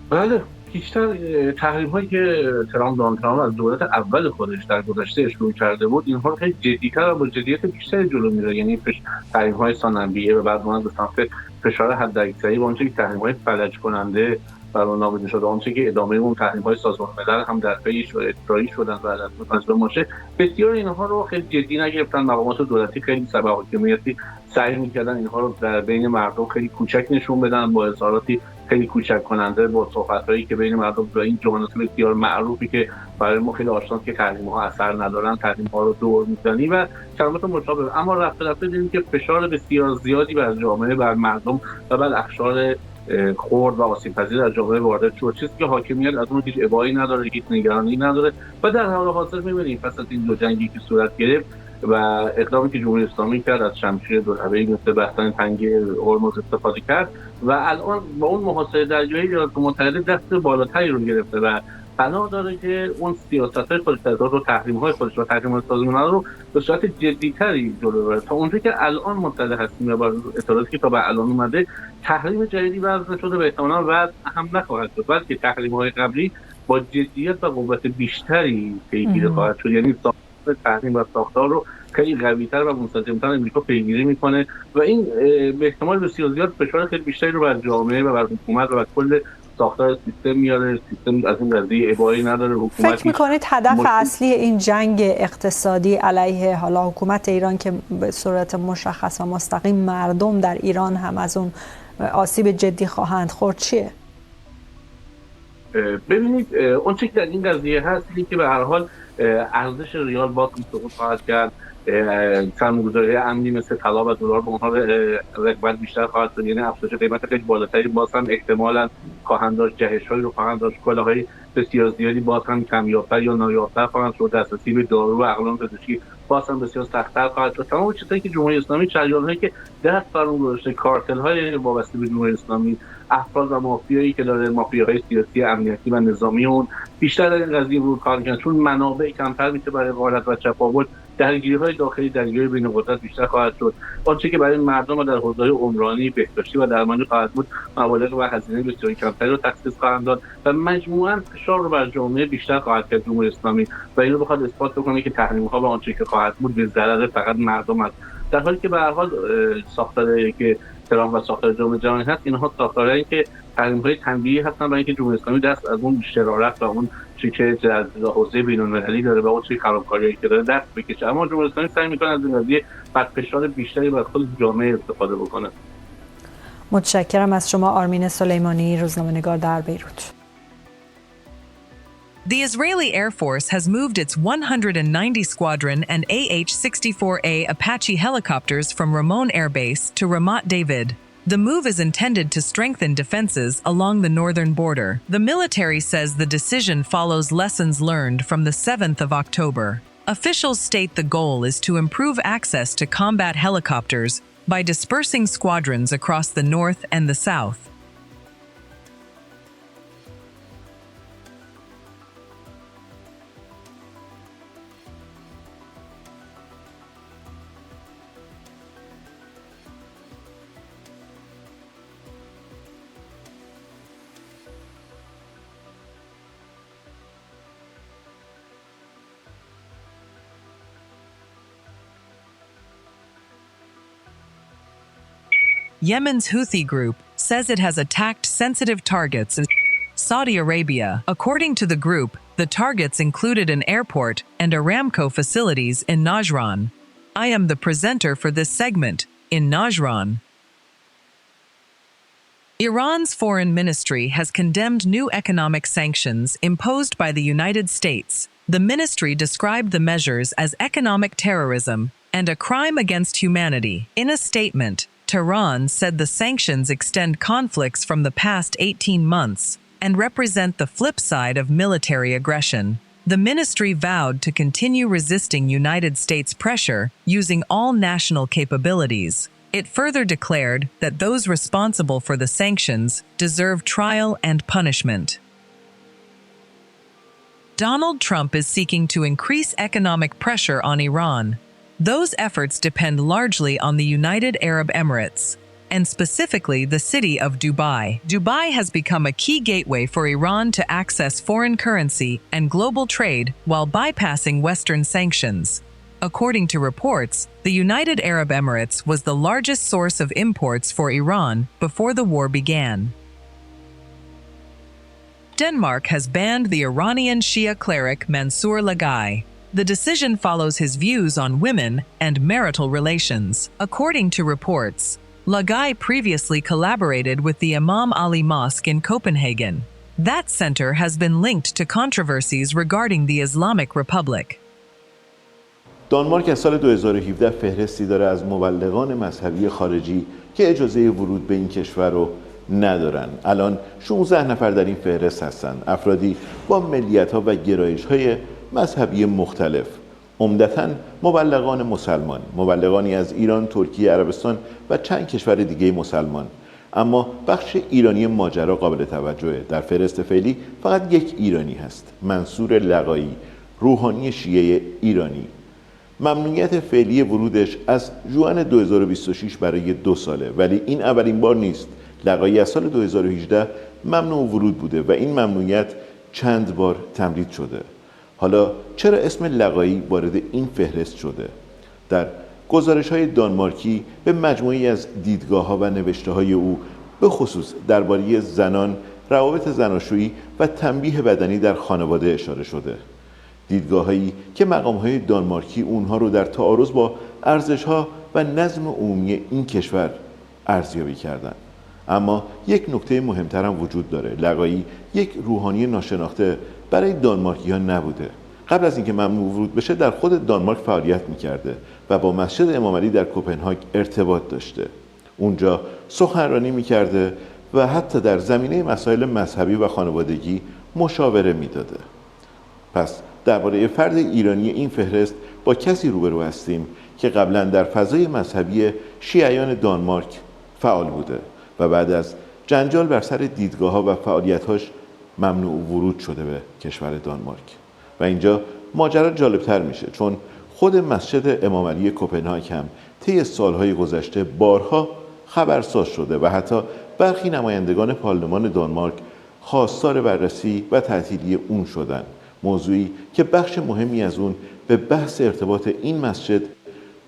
بله، بیشتر تحریم هایی که دونالد ترامپ از دولت اول خودش در گذشته شروع کرده بود، اینها رو خیلی جدی‌تر و با جدیت بیشتری جلو میره. یعنی تحریم های ثانویه و بعد اون به سمت فشار حداکثری و اونچه که تحریم های فلج کننده برای نامگذاری شده، اونچه که ادامه اون تحریم‌های سازمان ملل هم در پیش اجرایی شدن و در نظر باشه، بسیار اینها رو خیلی جدی نگرفتن. مقامات دولتی خیلی سبب حاکمیتی سعی می‌کردن اینها رو در بین مردم خیلی کوچک نشون بدن، با اظهاراتی خیلی کوچک کننده، با صحبت‌هایی که بین مردم با این جملات بسیار معروفی که برای ما خیلی آشناست که تحریم‌ها اثر ندارن، تحریم‌ها رو دور می‌زنی و کلمات مشابه. اما رفته دیدیم که فشار بسیار زیادی بر جامعه، بر مردم و بر اقشار خرد و آسیب‌پذیر در جامعه وارد شد، چیزی که حاکمیت از اون هیچ ابایی نداره، هیچ نگرانی نداره و در حال حاضر می‌بینیم پس از این دو جنگی که صورت گرفت و اقدامی که جمهوری اسلامی کرد از شمشیر دولبه‌ای مثل بستن تنگ هرمز استفاده کرد و الان با اون محاصره دریایی ایالات متحده دست بالاتری رو گرفته و بنا داره که اون سیاست‌های خودش رو، تحریم‌های خودش و تحریم‌های سازمان رو به صورت جدی‌تری جلو ببره. تا اونجایی که الان مطلع هستیم و با اطلاعاتی که تا به الان اومده، تحریم جدیدی وضع شده و احتمالاً وضع هم نخواهد شد، بلکه تحریم‌های قبلی با جدیت و قوت بیشتری پیگیری خواهد شد. یعنی ساختار تحریم و ساختار رو خیلی قوی‌تر و منسجم‌تر امریکا پیگیری می‌کنه و این به احتمال بسیار زیاد فشار خیلی بیشتری رو بر جامعه و بر حکومت و بر کل ساختار سیستم میاره. سیستم از این قضیه ابایی نداره. حکومت فکر میکنید هدف اصلی این جنگ اقتصادی علیه حالا حکومت ایران که به صورت مشخص و مستقیم مردم در ایران هم از اون آسیب جدی خواهند خورد چیه؟ ببینید اون چیزی که در این قضیه هست اینه که به هر حال ارزش ریال باز سقوط خواهد کرد، سرمایه‌گذاری امنی مثل طلا و دلار به اونها رغبت بیشتر خواهد شد، یعنی افزایش قیمت خیلی بالاتری باز هم احتمالاً خواهند داشت، جهش‌هایی رو خواهند داشت، کالاهای بسیار زیادی باز هم کمیاب‌تر یا نایاب‌تر خواهند شد، دسترسی به دارو و اقلام پزشکی باز هم بسیار سخت‌تر خواهد شد. تمام چیزایی که جمهوری اسلامی جریان‌هایی که دست بر اون گذاشته، کارتل‌های وابسته به جمهوری اسلامی، افراد و مافیایی که داره، مافیاهای سیاسی، امنیتی و نظامی اون بیشتر در این قضیه رو کار می‌کنن، چون منابع کمتر میشه برای غارت و چپاول، درگیری‌های داخلی، درگیری بین قدرت بیشتر خواهد شد. آنچه که برای مردم در حوزه‌های عمرانی، بهداشتی و درمانی خواهد بود، مبالغ و هزینه بسیار کمتری رو تخصیص خواهند داد و مجموعاً فشار رو بر جامعه بیشتر خواهد کرد جمهوری اسلامی و اینو بخواد اثبات بکنه که تحریم‌ها و آنچه که خواهد بود به ضرر فقط مردم است، در حالی که به هر حال ساختاری که تهران و ساختار جامعه جهانی هست، اینها ساختارهایی که تحریم‌های تنبیهی هستن برای اینکه جمهوری اسلامی دست از اون شرارت و اون چیزی که در حوزه بین‌المللی داره و اون چیزی خرابکاریایی که داره دست بکشه. اما جمهوری اسلامی سعی می‌کنه از این قضیه بر فشار بیشتری بر خود جامعه استفاده بکنه. متشکرم از شما آرمین سلیمانی، روزنامه‌نگار در بیروت. The Israeli Air Force has moved its 190 Squadron and AH-64A Apache helicopters from Ramon Air Base to Ramat David. The move is intended to strengthen defenses along the northern border. The military says the decision follows lessons learned from the 7th of October. Officials state the goal is to improve access to combat helicopters by dispersing squadrons across the north and the south. Yemen's Houthi group says it has attacked sensitive targets in Saudi Arabia. According to the group, the targets included an airport and ARAMCO facilities in Najran. I am the presenter for this segment, in Najran. Iran's foreign ministry has condemned new economic sanctions imposed by the United States. The ministry described the measures as economic terrorism and a crime against humanity. In a statement, Tehran said the sanctions extend conflicts from the past 18 months and represent the flip side of military aggression. The ministry vowed to continue resisting United States pressure using all national capabilities. It further declared that those responsible for the sanctions deserve trial and punishment. Donald Trump is seeking to increase economic pressure on Iran. Those efforts depend largely on the United Arab Emirates, and specifically the city of Dubai. Dubai has become a key gateway for Iran to access foreign currency and global trade while bypassing Western sanctions. According to reports, the United Arab Emirates was the largest source of imports for Iran before the war began. Denmark has banned the Iranian Shia cleric Mansour Lagai. The decision follows his views on women and marital relations. According to reports, Lagai previously collaborated with the Imam Ali Mosque in Copenhagen. That center has been linked to controversies regarding the Islamic Republic. دانمارک از سال 2017 فهرستی داره از مبلغان مذهبی خارجی که اجازه ورود به این کشور رو ندارن. الان 16 نفر در این فهرست هستند. افرادی با ملیت‌ها و گرایش‌های مذهبی مختلف، عمدتاً مبلغان مسلمان، مبلغانی از ایران، ترکیه، عربستان و چند کشور دیگه مسلمان. اما بخش ایرانی ماجرا قابل توجهه. در فهرست فعلی فقط یک ایرانی هست، منصور لقایی، روحانی شیعه ایرانی. ممنوعیت فعلی ورودش از ژوئن 2026 برای 2 ساله، ولی این اولین بار نیست. لقایی از سال 2018 ممنوع ورود بوده و این ممنوعیت چند بار تمدید شده. حالا چرا اسم لقایی وارد این فهرست شده؟ در گزارش‌های دانمارکی به مجموعی از دیدگاه‌ها و نوشته‌های او به خصوص درباره زنان، روابط زناشویی و تنبیه بدنی در خانواده اشاره شده. دیدگاه‌هایی که مقام‌های دانمارکی اونها رو در تعارض با ارزش‌ها و نظم عمومی این کشور ارزیابی کردند. اما یک نکته مهمتر هم وجود داره. لقایی یک روحانی ناشناخته برای دانمارکی‌ها نبوده. قبل از اینکه ممنوع ورود بشه در خود دانمارک فعالیت می‌کرده و با مسجد امام علی در کپنهاگ ارتباط داشته. اونجا سخنرانی می‌کرده و حتی در زمینه مسائل مذهبی و خانوادگی مشاوره می‌داده. پس درباره فرد ایرانی این فهرست با کسی روبرو هستیم که قبلا در فضای مذهبی شیعیان دانمارک فعال بوده و بعد از جنجال بر سر دیدگاه‌ها و فعالیت‌هاش ممنوع ورود شده به کشور دانمارک. و اینجا ماجرا جالبتر میشه، چون خود مسجد امام علی کپنهاگ هم طی سالهای گذشته بارها خبرساز شده و حتی برخی نمایندگان پارلمان دانمارک خواستار بررسی و تعطیلی اون شدن، موضوعی که بخش مهمی از اون به بحث ارتباط این مسجد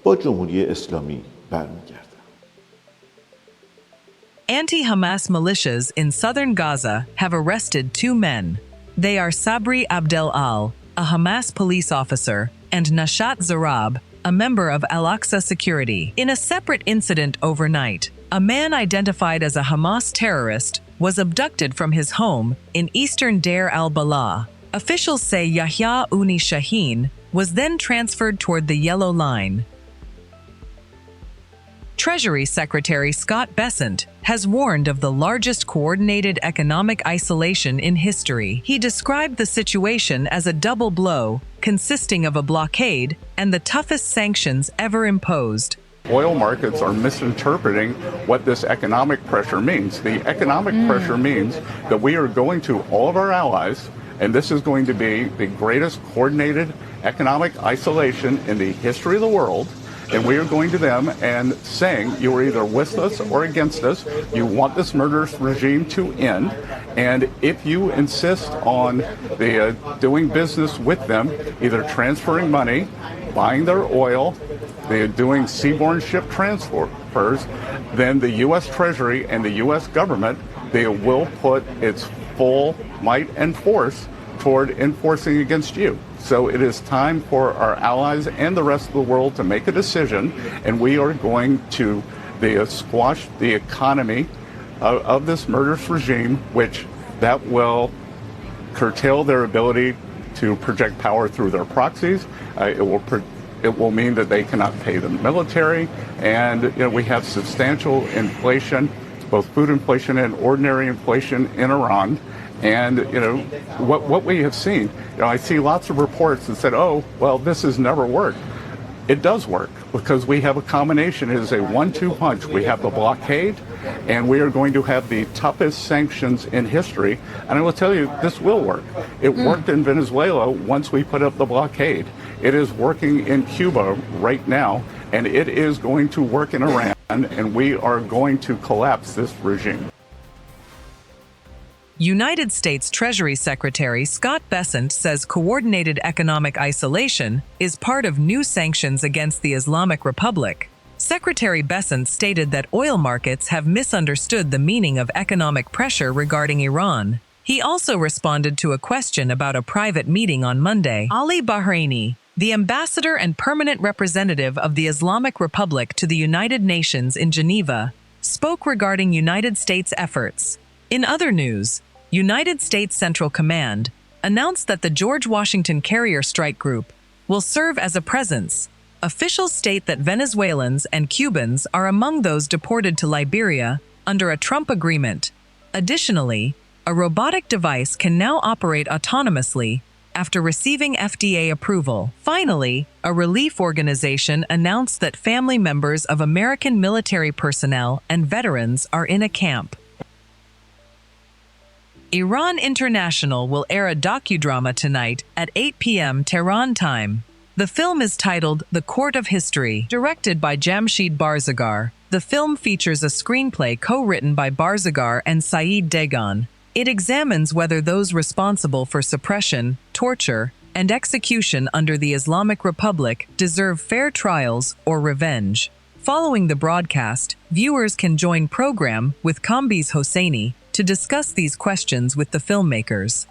با جمهوری اسلامی برمیگرده. Anti-Hamas militias in southern Gaza have arrested 2 men. They are Sabri Abdel-Al, a Hamas police officer, and Nashat Zarab, a member of Al-Aqsa Security. In a separate incident overnight, A man identified as a Hamas terrorist was abducted from his home in eastern Deir al-Balah. Officials say Yahya Uni Shaheen was then transferred toward the Yellow Line. Treasury Secretary Scott Bessent has warned of the largest coordinated economic isolation in history. He described the situation as a double blow, consisting of a blockade and the toughest sanctions ever imposed. Oil markets are misinterpreting what this economic pressure means. The economic pressure means that we are going to all of our allies, and this is going to be the greatest coordinated economic isolation in the history of the world. And we are going to them and saying, you are either with us or against us. You want this murderous regime to end. And if you insist on doing business with them, either transferring money, buying their oil, doing seaborne ship transfers, then the U.S. Treasury and the U.S. government, they will put its full might and force toward enforcing against you. So it is time for our allies and the rest of the world to make a decision, and we are going to squash the economy of this murderous regime, which that will curtail their ability to project power through their proxies. It will mean that they cannot pay the military, and we have substantial inflation, both food inflation and ordinary inflation in Iran. And what we have seen, I see lots of reports that said, oh, well, this has never worked. It does work because we have a combination. It is a 1-2 punch. We have the blockade, and we are going to have the toughest sanctions in history. And I will tell you, this will work. It worked in Venezuela once we put up the blockade. It is working in Cuba right now, and it is going to work in Iran, and we are going to collapse this regime. United States Treasury Secretary Scott Bessent says coordinated economic isolation is part of new sanctions against the Islamic Republic. Secretary Bessent stated that oil markets have misunderstood the meaning of economic pressure regarding Iran. He also responded to a question about a private meeting on Monday. Ali Bahraini, the ambassador and permanent representative of the Islamic Republic to the United Nations in Geneva, spoke regarding United States efforts. In other news, United States Central Command announced that the George Washington Carrier Strike Group will serve as a presence. Officials state that Venezuelans and Cubans are among those deported to Liberia under a Trump agreement. Additionally, a robotic device can now operate autonomously after receiving FDA approval. Finally, a relief organization announced that family members of American military personnel and veterans are in a camp. Iran International will air a docudrama tonight at 8 p.m. Tehran time. The film is titled The Court of History, directed by Jamshid Barzagar. The film features a screenplay co-written by Barzagar and Saeed Dagan. It examines whether those responsible for suppression, torture, and execution under the Islamic Republic deserve fair trials or revenge. Following the broadcast, viewers can join program with Kambiz Hosseini to discuss these questions with the filmmakers.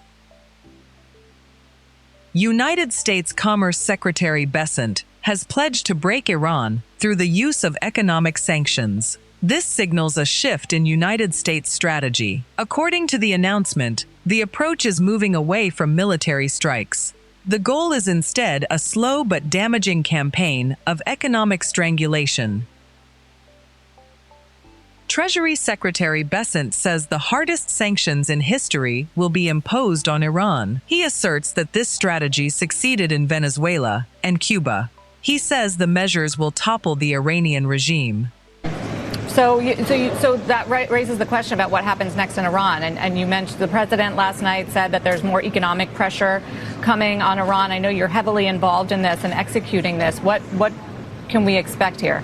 United States Commerce Secretary Bessent has pledged to break Iran through the use of economic sanctions. This signals a shift in United States strategy. According to the announcement, the approach is moving away from military strikes. The goal is instead a slow but damaging campaign of economic strangulation. Treasury Secretary Bessent says the hardest sanctions in history will be imposed on Iran. He asserts that this strategy succeeded in Venezuela and Cuba. He says the measures will topple the Iranian regime. So that raises the question about what happens next in Iran. And you mentioned the president last night said that there's more economic pressure coming on Iran. I know you're heavily involved in this and executing this. What can we expect here?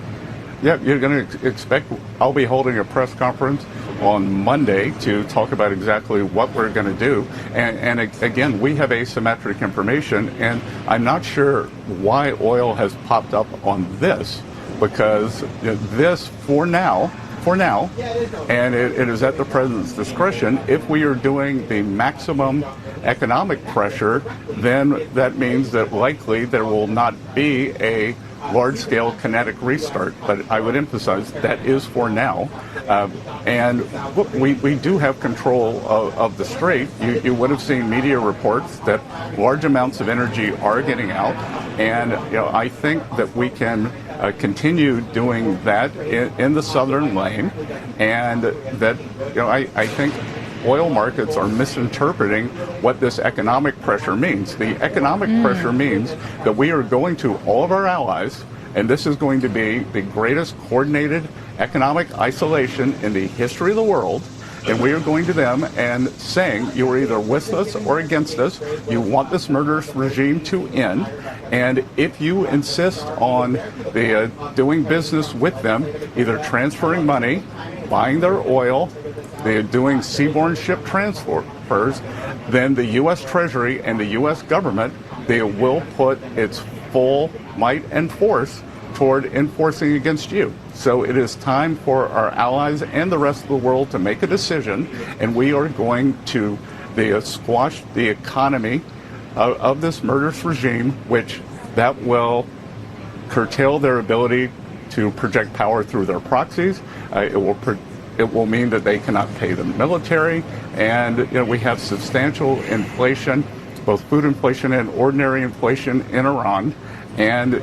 Yeah, you're going to expect, I'll be holding a press conference on Monday to talk about exactly what we're going to do. And again, we have asymmetric information, and I'm not sure why oil has popped up on this, because this, for now, and it is at the president's discretion, if we are doing the maximum economic pressure, then that means that likely there will not be a large-scale kinetic restart, but I would emphasize that is for now. And look, we do have control of the strait. You would have seen media reports that large amounts of energy are getting out, and I think that we can continue doing that in the southern lane, and that I think oil markets are misinterpreting what this economic pressure means. The economic pressure means that we are going to all of our allies, and this is going to be the greatest coordinated economic isolation in the history of the world. And we are going to them and saying, you are either with us or against us. You want this murderous regime to end. And if you insist on doing business with them, either transferring money, buying their oil, they're doing seaborne ship transfers, then the U.S. Treasury and the U.S. government, they will put its full might and force toward enforcing against you. So it is time for our allies and the rest of the world to make a decision, and we are going to squash the economy of this murderous regime, which that will curtail their ability to project power through their proxies. It will mean that they cannot pay the military, and we have substantial inflation, both food inflation and ordinary inflation in Iran. And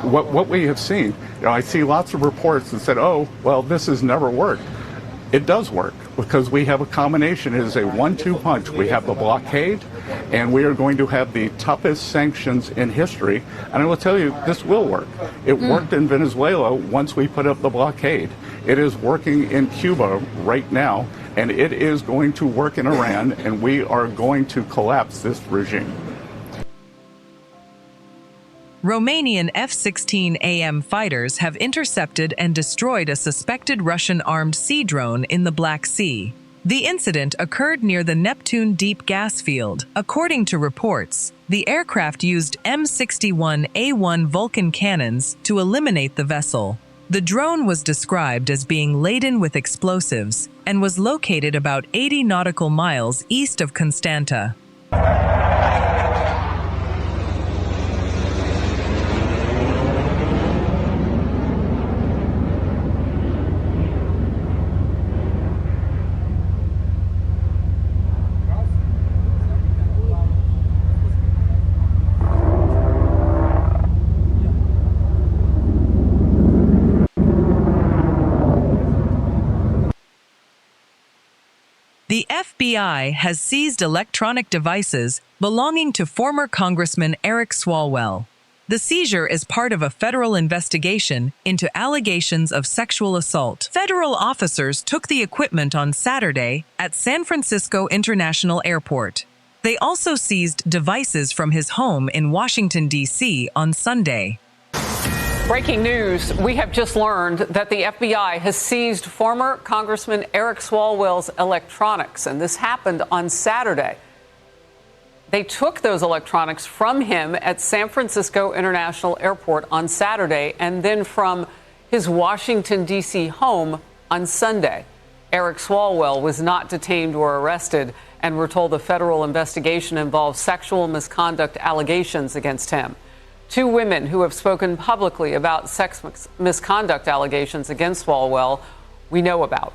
what we have seen, I see lots of reports that said, oh, well, this has never worked. It does work because we have a combination. It is a 1-2 punch. We have the blockade, and we are going to have the toughest sanctions in history. And I will tell you, this will work. It worked in Venezuela once we put up the blockade. It is working in Cuba right now, and it is going to work in Iran, and we are going to collapse this regime. Romanian F-16AM fighters have intercepted and destroyed a suspected Russian armed sea drone in the Black Sea. The incident occurred near the Neptune Deep gas field. According to reports, the aircraft used M61A1 Vulcan cannons to eliminate the vessel. The drone was described as being laden with explosives and was located about 80 nautical miles east of Constanta. The FBI has seized electronic devices belonging to former Congressman Eric Swalwell. The seizure is part of a federal investigation into allegations of sexual assault. Federal officers took the equipment on Saturday at San Francisco International Airport. They also seized devices from his home in Washington, D.C. on Sunday. Breaking news, we have just learned that the FBI has seized former Congressman Eric Swalwell's electronics, and this happened on Saturday. They took those electronics from him at San Francisco International Airport on Saturday and then from his Washington, D.C. home on Sunday. Eric Swalwell was not detained or arrested, and we're told the federal investigation involves sexual misconduct allegations against him. Two women who have spoken publicly about sex misconduct allegations against Swalwell we know about.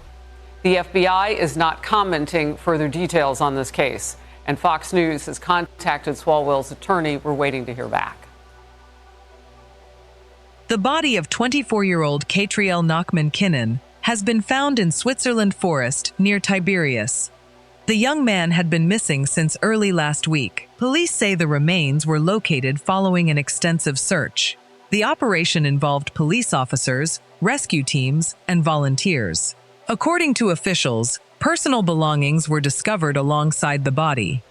The FBI is not commenting further details on this case, and Fox News has contacted Swalwell's attorney. We're waiting to hear back. The body of 24-year-old Catriel Nachman-Kinnan has been found in Switzerland forest near Tiberias. The young man had been missing since early last week. Police say the remains were located following an extensive search. The operation involved police officers, rescue teams, and volunteers. According to officials, personal belongings were discovered alongside the body.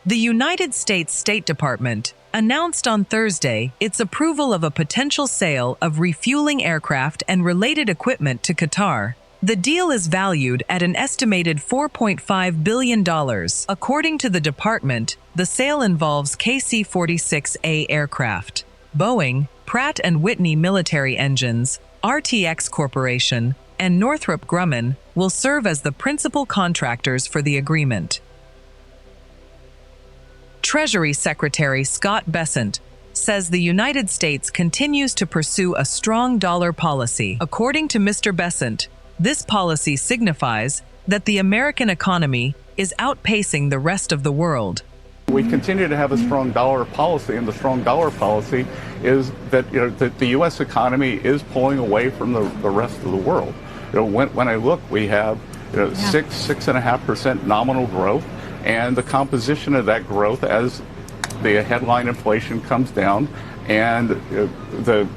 The United States State Department announced on Thursday its approval of a potential sale of refueling aircraft and related equipment to Qatar. The deal is valued at an estimated $4.5 billion. According to the department, the sale involves KC-46A aircraft, Boeing, Pratt & Whitney military engines, RTX Corporation, and Northrop Grumman will serve as the principal contractors for the agreement. Treasury Secretary Scott Bessent says the United States continues to pursue a strong dollar policy. According to Mr. Besant, this policy signifies that the American economy is outpacing the rest of the world. We continue to have a strong dollar policy, and the strong dollar policy is that, that the U.S. economy is pulling away from the rest of the world. When I look, we have 6.5% nominal growth, and the composition of that growth as the headline inflation comes down, and the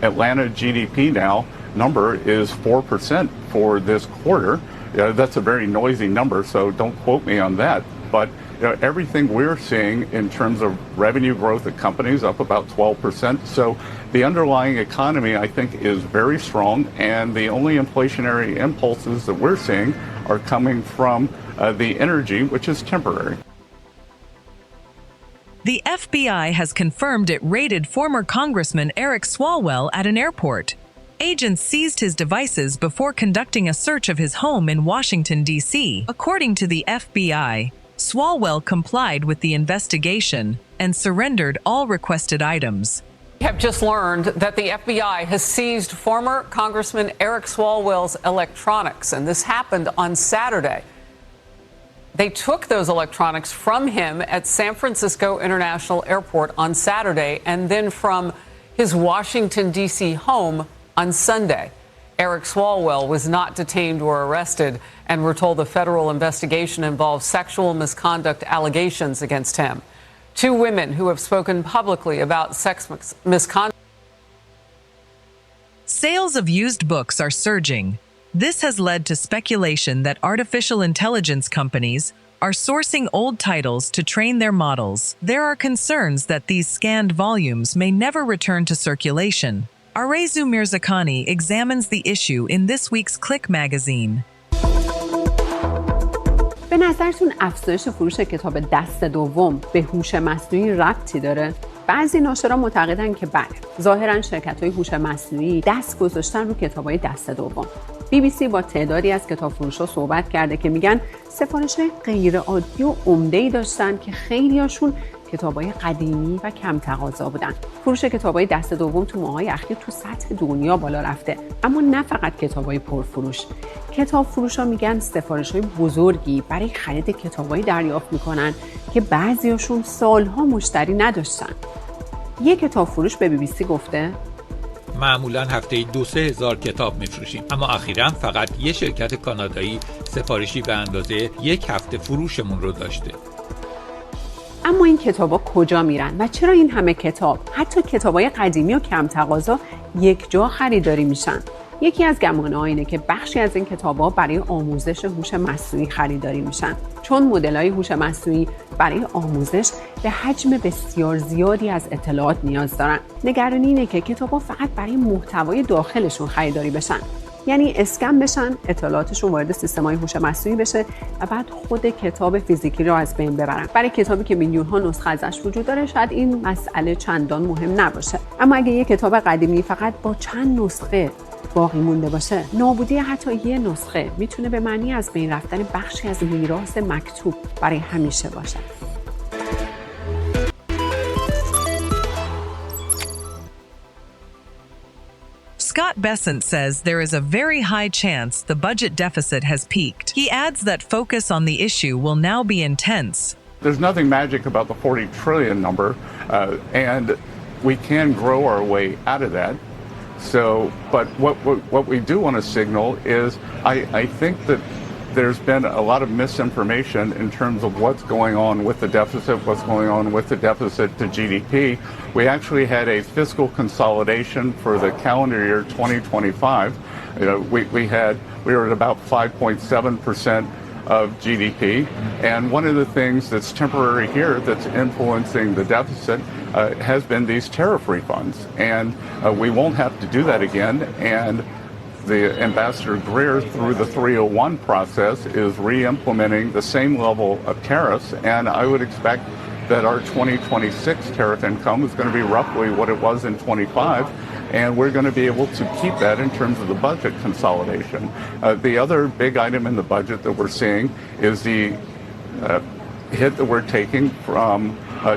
Atlanta GDP now number is 4% for this quarter. That's a very noisy number, so don't quote me on that. But everything we're seeing in terms of revenue growth at companies up about 12%. So the underlying economy, I think, is very strong, and the only inflationary impulses that we're seeing are coming from the energy, which is temporary. The FBI has confirmed it raided former Congressman Eric Swalwell at an airport. Agents seized his devices before conducting a search of his home in Washington, D.C. According to the FBI, Swalwell complied with the investigation and surrendered all requested items. We have just learned that the FBI has seized former Congressman Eric Swalwell's electronics, and this happened on Saturday. They took those electronics from him at San Francisco International Airport on Saturday and then from his Washington, D.C. home on Sunday. Eric Swalwell was not detained or arrested, and we're told the federal investigation involves sexual misconduct allegations against him. Two women who have spoken publicly about sex misconduct. Sales of used books are surging. This has led to speculation that artificial intelligence companies are sourcing old titles to train their models. There are concerns that these scanned volumes may never return to circulation. Arezu Mirzakhani examines the issue in this week's Click magazine. به نظرتون افزایش فروش کتاب دست دوم به هوش مصنوعی ربطی داره؟ بعضی ناشران معتقدن که بله. ظاهراً شرکت‌های هوش مصنوعی دست گذاشتن رو کتاب‌های دست دوم. BBC با تعدادی از کتابفروش‌ها صحبت کرده که میگن سفارش‌های غیر عادی و عمده‌ای داشتن که خیلیاشون کتاب‌های قدیمی و کم تقاضا بودن. فروش کتاب‌های دست دوم تو ماه‌های اخیر تو سطح دنیا بالا رفته، اما نه فقط کتاب‌های پرفروش. کتابفروش‌ها میگن سفارش‌های بزرگی برای خرید کتاب‌هایی دریافت می‌کنن که بعضیاشون سال‌ها مشتری نداشتن. یک کتابفروش به BBC گفته معمولاً هفته‌ای 2-3 هزار کتاب می‌فروشیم، اما اخیراً فقط یه شرکت کانادایی سفارشی به اندازه یک هفته فروشمون رو داشته. اما این کتابا کجا میرن و چرا این همه کتاب، حتی کتابای قدیمی و کم تقاضا یک جا خریداری میشن؟ یکی از گمانه‌ها اینه که بخشی از این کتابا برای آموزش هوش مصنوعی خریداری میشن، چون مدل‌های هوش مصنوعی برای آموزش به حجم بسیار زیادی از اطلاعات نیاز دارن. نگرانی اینه که کتابا فقط برای محتوای داخلشون خریداری بشن، یعنی اسکن بشن، اطلاعاتشون وارد سیستم‌های هوش مصنوعی بشه و بعد خود کتاب فیزیکی رو از بین ببرن. برای کتابی که میلیون‌ها نسخه ازش وجود داره شاید این مسئله چندان مهم نباشه، اما اگه یک کتاب قدیمی فقط با چند نسخه باقی مونده باشه، نابودی حتی یه نسخه میتونه به معنی از بین رفتن بخشی از میراث مکتوب برای همیشه باشه. Scott Besant says there is a very high chance the budget deficit has peaked. He adds that focus on the issue will now be intense. There's nothing magic about the 40 trillion number, and we can grow our way out of that. So, but what we do want to signal is I think that there's been a lot of misinformation in terms of what's going on with the deficit, what's going on with the deficit to GDP. We actually had a fiscal consolidation for the calendar year 2025. We were at about 5.7% of GDP. And one of the things that's temporary here that's influencing the deficit has been these tariff refunds. And we won't have to do that again. And the Ambassador Greer, through the 301 process, is re-implementing the same level of tariffs. And I would expect that our 2026 tariff income is going to be roughly what it was in 25. And we're going to be able to keep that in terms of the budget consolidation. The other big item in the budget that we're seeing is the hit that we're taking from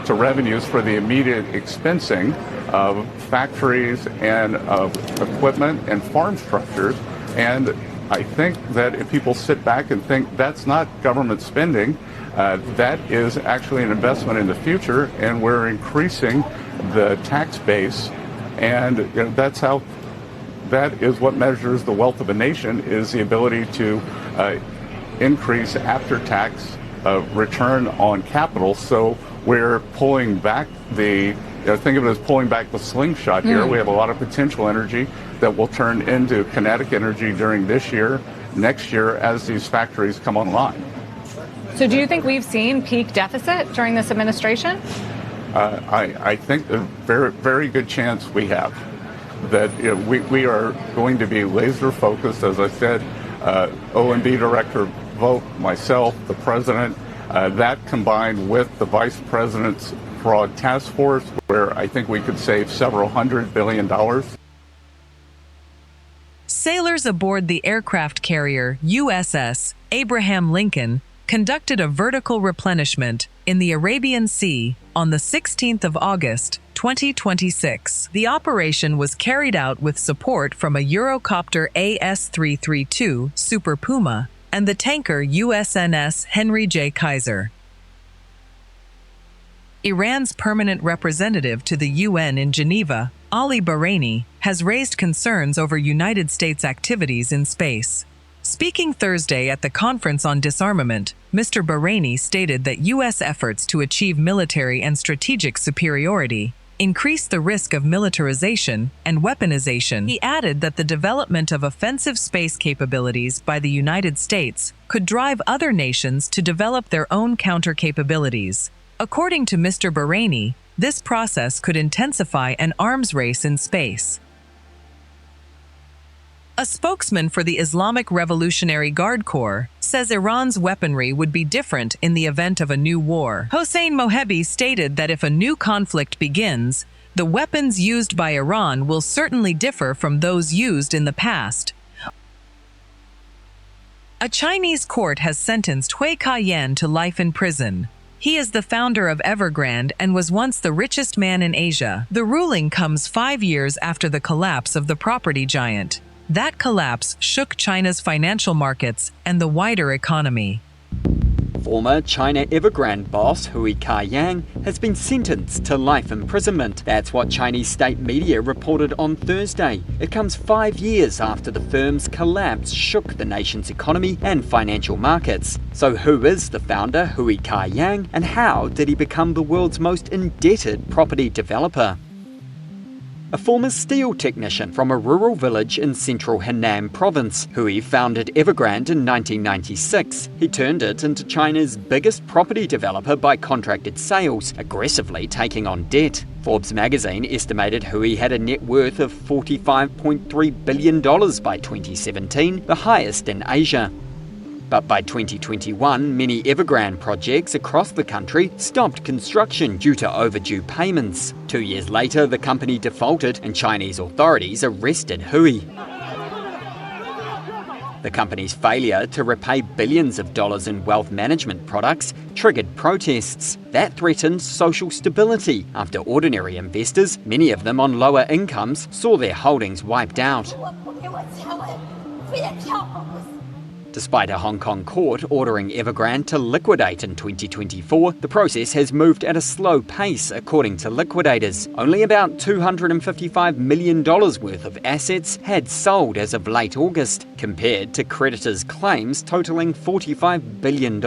to revenues for the immediate expensing of factories and of equipment and farm structures. And I think that if people sit back and think that's not government spending, that is actually an investment in the future, and we're increasing the tax base. And that is what measures the wealth of a nation, is the ability to increase after-tax return on capital. So we're pulling back think of it as pulling back the slingshot here. We have a lot of potential energy that will turn into kinetic energy during this year, next year, as these factories come online. So do you think we've seen peak deficit during this administration? I think a very, very good chance we have. That we are going to be laser focused, as I said, OMB Director Vogt, myself, the President, that combined with the Vice President's Fraud Task Force, where I think we could save several $100 billion. Sailors aboard the aircraft carrier USS Abraham Lincoln conducted a vertical replenishment in the Arabian Sea on the 16th of August, 2026. The operation was carried out with support from a Eurocopter AS-332 Super Puma and the tanker USNS Henry J. Kaiser. Iran's permanent representative to the UN in Geneva, Ali Bahraini, has raised concerns over United States activities in space. Speaking Thursday at the Conference on Disarmament, Mr. Bahraini stated that U.S. efforts to achieve military and strategic superiority increase the risk of militarization and weaponization. He added that the development of offensive space capabilities by the United States could drive other nations to develop their own counter capabilities. According to Mr. Bahraini, this process could intensify an arms race in space. A spokesman for the Islamic Revolutionary Guard Corps says Iran's weaponry would be different in the event of a new war. Hossein Mohebi stated that if a new conflict begins, the weapons used by Iran will certainly differ from those used in the past. A Chinese court has sentenced Hui Ka-yan to life in prison. He is the founder of Evergrande and was once the richest man in Asia. The ruling comes 5 years after the collapse of the property giant. That collapse shook China's financial markets and the wider economy. Former China Evergrande boss Hui Ka-yang has been sentenced to life imprisonment. That's what Chinese state media reported on Thursday. It comes 5 years after the firm's collapse shook the nation's economy and financial markets. So who is the founder, Hui Ka-yang, and how did he become the world's most indebted property developer? A former steel technician from a rural village in central Henan province, Hui founded Evergrande in 1996. He turned it into China's biggest property developer by contracted sales, aggressively taking on debt. Forbes magazine estimated Hui had a net worth of $45.3 billion by 2017, the highest in Asia. But by 2021, many Evergrande projects across the country stopped construction due to overdue payments. 2 years later, the company defaulted and Chinese authorities arrested Hui. The company's failure to repay billions of dollars in wealth management products triggered protests. That threatened social stability after ordinary investors, many of them on lower incomes, saw their holdings wiped out. Despite a Hong Kong court ordering Evergrande to liquidate in 2024, the process has moved at a slow pace, according to liquidators. Only about $255 million worth of assets had sold as of late August, compared to creditors' claims totaling $45 billion.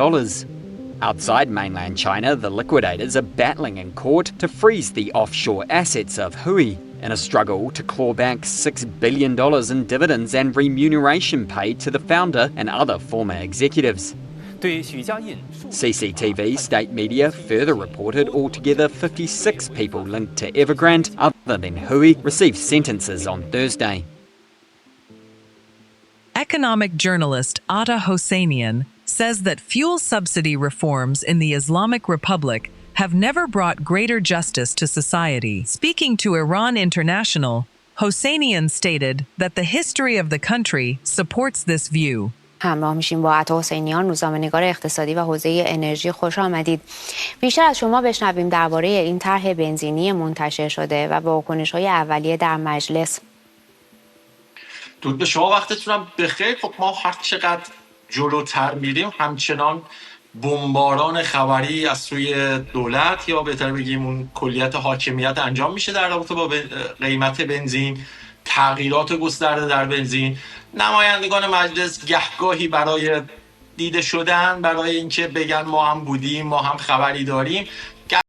Outside mainland China, the liquidators are battling in court to freeze the offshore assets of Hui, in a struggle to claw back $6 billion in dividends and remuneration paid to the founder and other former executives. CCTV state media further reported altogether 56 people linked to Evergrande, other than Hui, received sentences on Thursday. Economic journalist Atta Hosseinian says that fuel subsidy reforms in the Islamic Republic have never brought greater justice to society. Speaking to Iran International, Hosseinian stated that the history of the country supports this view. همراه میشیم با عطا حسینیان، روزنامه‌نگار اقتصادی و حوزه انرژی. خوش آمدید. بیشتر از شما بشنویم درباره این طرح بنزینی منتشر شده و واکنش‌های اولیه در مجلس. درود به شما، وقتتونم بخیر. خب ما هر چقدر جلوتر میریم همچنان بمباران خبری از سوی دولت یا بهتر بگیم اون کلیت حاکمیت انجام میشه در رابطه با قیمت بنزین، تغییرات گسترده در بنزین. نمایندگان مجلس گهگاهی برای دیده شدن، برای اینکه بگن ما هم بودیم، ما هم خبری داریم،